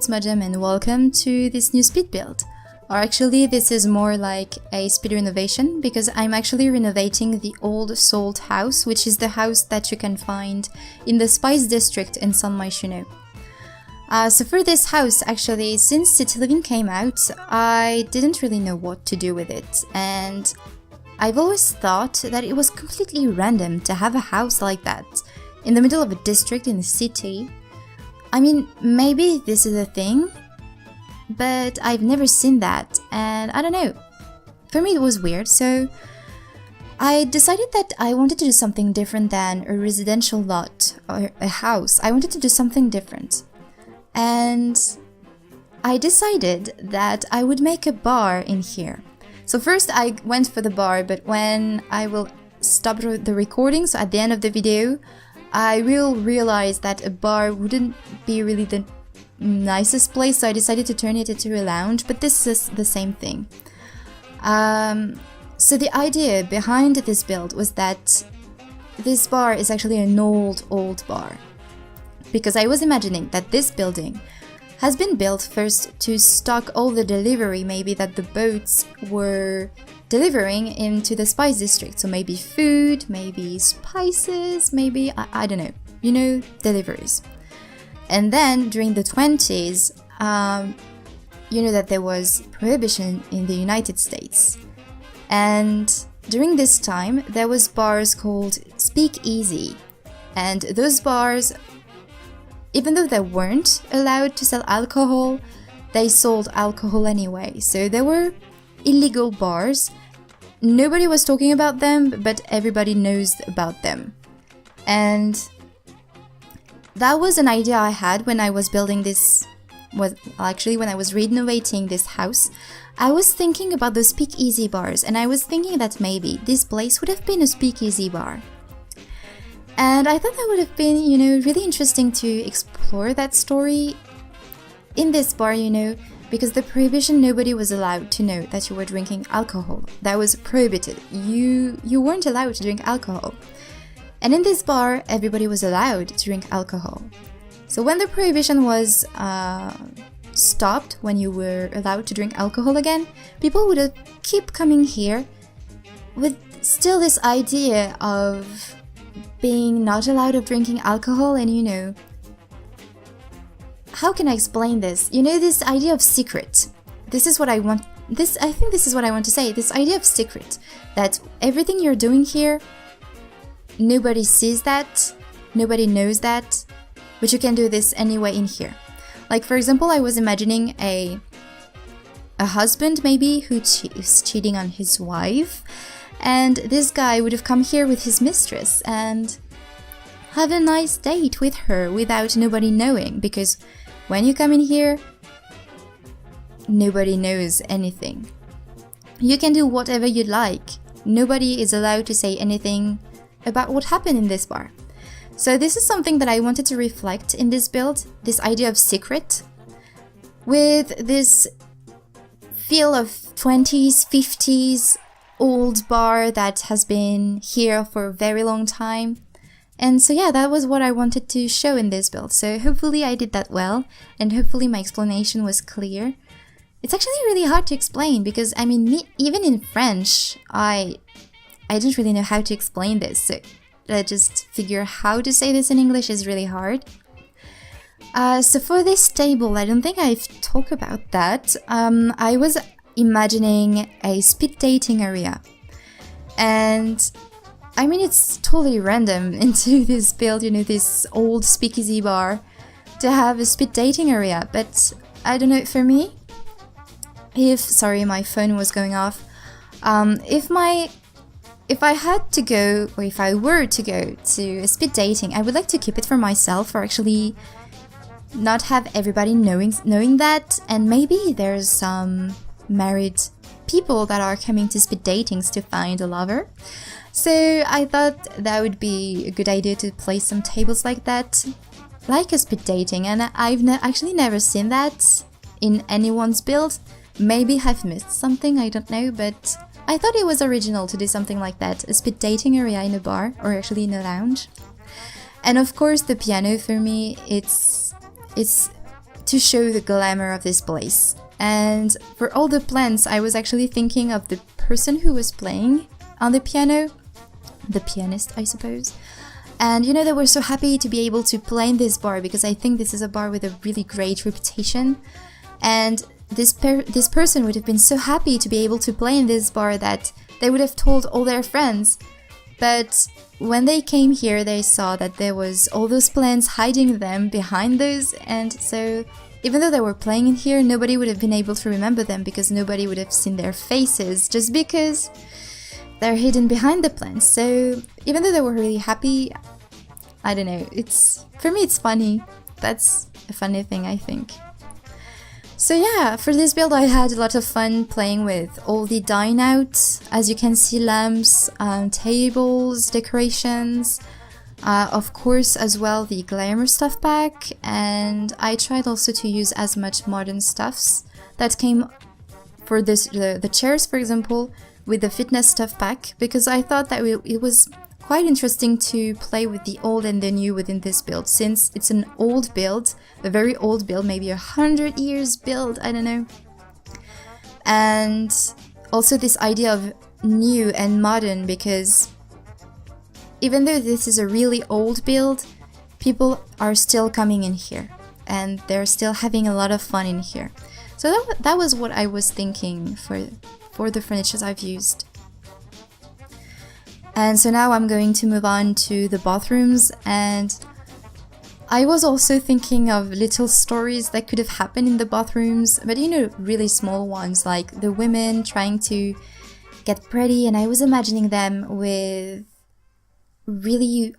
it's Madam and welcome to this new speed build. Or actually this is more like a speed renovation because I'm actually renovating the old sold house, which is the house that you can find in the Spice District in San Myshuno. So for this house, actually, since City Living came out, I didn't really know what to do with it, and I've always thought that it was completely random to have a house like that in the middle of a district in the city. I mean, maybe this is a thing, but I've never seen that, and I don't know. For me it was weird, so I decided that I wanted to do something different than a residential lot or a house. I wanted to do something different. And I decided that I would make a bar in here. So first I went for the bar, but when I will stop the recording, so at the end of the video, I will realize that a bar wouldn't be really the nicest place, so I decided to turn it into a lounge, but this is the same thing. So the idea behind this build was that this bar is actually an old bar. Because I was imagining that this building has been built first to stock all the delivery maybe that the boats were delivering into the Spice District. So maybe food, maybe spices, maybe, I don't know, you know, deliveries. And then during the 20s, you know that there was prohibition in the United States. And during this time, there was bars called Speakeasy. And those bars, even though they weren't allowed to sell alcohol, they sold alcohol anyway. So there were illegal bars. Nobody was talking about them, but everybody knows about them. And that was an idea I had when I was building this, when I was renovating this house. I was thinking about the speakeasy bars, and I was thinking that maybe this place would have been a speakeasy bar. And I thought that would have been, you know, really interesting to explore that story in this bar, you know, because the prohibition, nobody was allowed to know that you were drinking alcohol. That was prohibited. You weren't allowed to drink alcohol. And in this bar, everybody was allowed to drink alcohol. So when the prohibition was stopped, when you were allowed to drink alcohol again, people would keep coming here with still this idea of being not allowed of drinking alcohol. And you know, how can I explain this? You know, this idea of secret. This is what I want. I think this is what I want to say. This idea of secret, that everything you're doing here, nobody sees that, nobody knows that, but you can do this anyway in here. Like for example, I was imagining a husband maybe who is cheating on his wife. And this guy would have come here with his mistress and have a nice date with her without nobody knowing, because when you come in here, nobody knows anything. You can do whatever you'd like. Nobody is allowed to say anything about what happened in this bar. So this is something that I wanted to reflect in this build, this idea of secret, with this feel of 20s, 50s, old bar that has been here for a very long time. And so yeah, that was what I wanted to show in this build. So hopefully I did that well, and hopefully my explanation was clear. It's actually really hard to explain because, I mean, even in French, I didn't really know how to explain this. So just figure how to say this in English is really hard. So for this table, I don't think I've talked about that. I was imagining a speed dating area, and I mean, it's totally random into this build, you know, this old speakeasy bar, to have a speed dating area. But I don't know, for me, sorry, my phone was going off. If I had to go, or if I were to go to a speed dating, I would like to keep it for myself, or actually not have everybody knowing that. And maybe there's some married people that are coming to speed datings to find a lover. So I thought that would be a good idea to place some tables like that, like a speed dating. And I've actually never seen that in anyone's build. Maybe I've missed something, I don't know, but I thought it was original to do something like that, a speed dating area in a bar, or actually in a lounge. And of course the piano, for me, it's to show the glamour of this place. And for all the plants, I was actually thinking of the person who was playing on the piano, the pianist, I suppose. And you know, they were so happy to be able to play in this bar, because I think this is a bar with a really great reputation. And this person would have been so happy to be able to play in this bar that they would have told all their friends. But when they came here, they saw that there was all those plants hiding them behind those, and so even though they were playing in here, nobody would have been able to remember them, because nobody would have seen their faces, just because they're hidden behind the plants. So even though they were really happy, I don't know, for me it's funny. That's a funny thing, I think. So yeah, for this build I had a lot of fun playing with all the dine out. As you can see, lamps, tables, decorations, of course as well the glamour stuff pack, and I tried also to use as much modern stuffs that came for the chairs, for example, with the fitness stuff pack, because I thought that it was quite interesting to play with the old and the new within this build, since it's an old build, a very old build, maybe 100 years build, I don't know. And also this idea of new and modern, because even though this is a really old build, people are still coming in here and they're still having a lot of fun in here. So that was what I was thinking for the furnitures I've used. And so now I'm going to move on to the bathrooms, and I was also thinking of little stories that could have happened in the bathrooms, but you know, really small ones, like the women trying to get pretty, and I was imagining them with really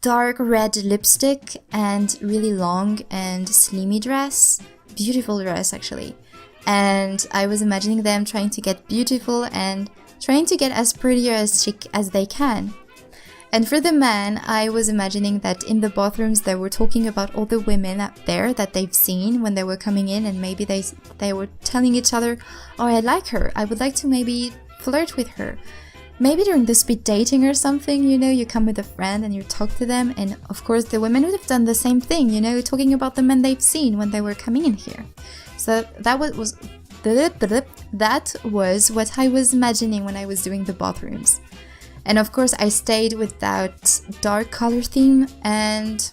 dark red lipstick and really long and slimy dress, beautiful dress actually. And I was imagining them trying to get beautiful and trying to get as pretty or as chic as they can. And for the men, I was imagining that in the bathrooms they were talking about all the women up there that they've seen when they were coming in, and maybe they were telling each other, oh, I like her, I would like to maybe flirt with her. Maybe during the speed dating or something, you know, you come with a friend and you talk to them, and of course the women would have done the same thing, you know, talking about the men they've seen when they were coming in here. So that was what I was imagining when I was doing the bathrooms. And of course I stayed with that dark color theme, and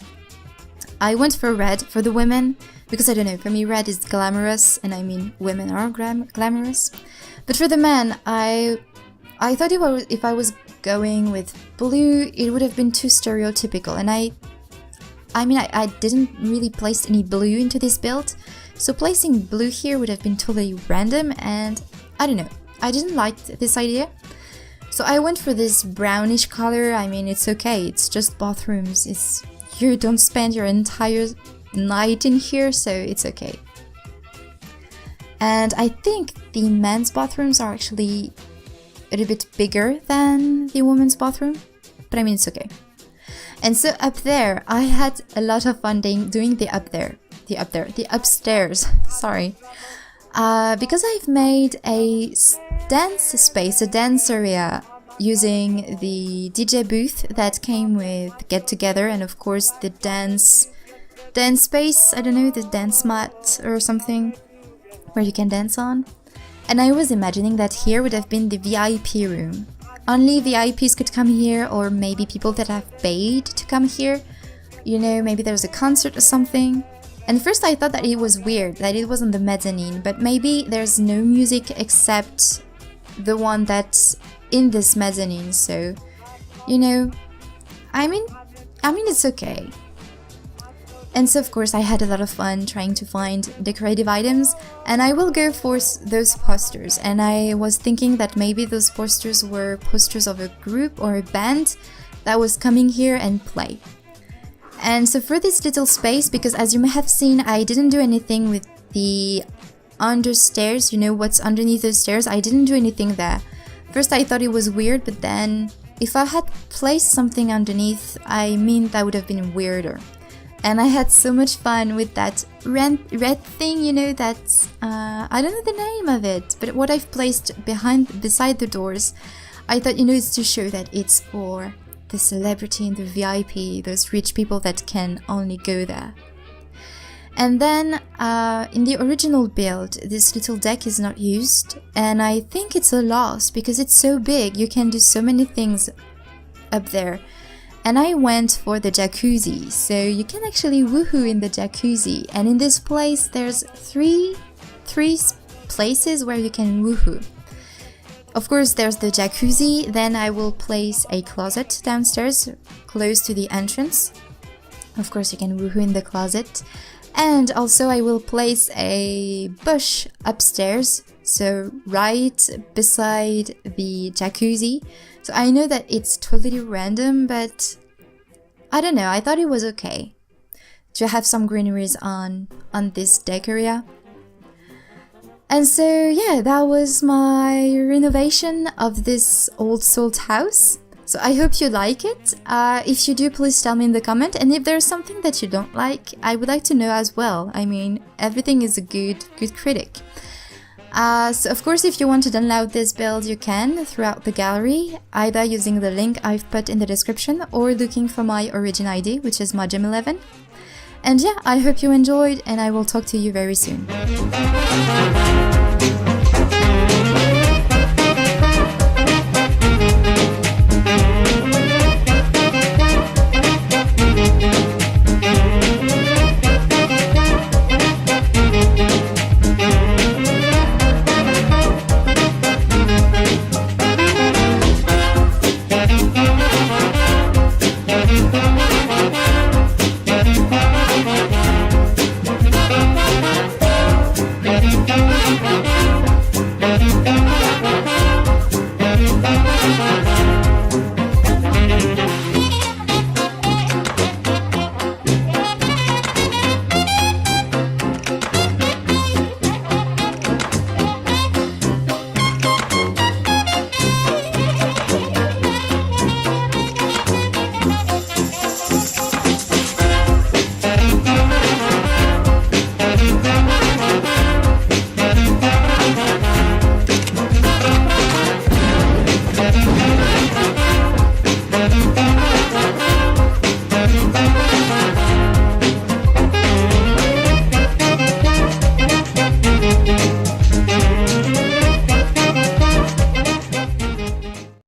I went for red for the women, because I don't know, for me red is glamorous, and I mean women are glamorous. But for the men, I thought if I was going with blue, it would have been too stereotypical, and I didn't really place any blue into this build, so placing blue here would have been totally random, and I don't know, I didn't like this idea. So I went for this brownish color. I mean, it's okay, it's just bathrooms, you don't spend your entire night in here, so it's okay. And I think the men's bathrooms are actually a little bit bigger than the women's bathroom, but I mean, it's okay. And so up there, I had a lot of fun doing the upstairs, sorry. Because I've made a dance space, a dance area, using the DJ booth that came with Get Together, and of course the dance space, I don't know, the dance mat or something where you can dance on. And I was imagining that here would have been the VIP room. Only VIPs could come here, or maybe people that have paid to come here. You know, maybe there's a concert or something. And first I thought that it was weird that it was on the mezzanine, but maybe there's no music except the one that's in this mezzanine, so, you know, I mean it's okay. And so of course I had a lot of fun trying to find decorative items, and I will go for those posters, and I was thinking that maybe those posters were posters of a group or a band that was coming here and play. And so for this little space, because as you may have seen, I didn't do anything with the understairs, you know what's underneath the stairs, I didn't do anything there. First I thought it was weird, but then if I had placed something underneath, I mean that would have been weirder. And I had so much fun with that red thing, you know, that's, I don't know the name of it, but what I've placed beside the doors, I thought, you know, it's to show that it's for the celebrity and the VIP, those rich people that can only go there. And then in the original build, this little deck is not used, and I think it's a loss because it's so big. You can do so many things up there. And I went for the jacuzzi, so you can actually woohoo in the jacuzzi. And in this place, there's three places where you can woohoo. Of course, there's the jacuzzi, then I will place a closet downstairs, close to the entrance. Of course, you can woohoo in the closet. And also I will place a bush upstairs, so right beside the jacuzzi. So I know that it's totally random, but I don't know, I thought it was okay to have some greeneries on this deck area. And so yeah, that was my renovation of this old salt house. So I hope you like it. If you do, please tell me in the comment. And if there's something that you don't like, I would like to know as well. I mean, everything is a good critic. So of course, if you want to download this build, you can throughout the gallery, either using the link I've put in the description or looking for my origin ID, which is Modgem11. And yeah, I hope you enjoyed, and I will talk to you very soon.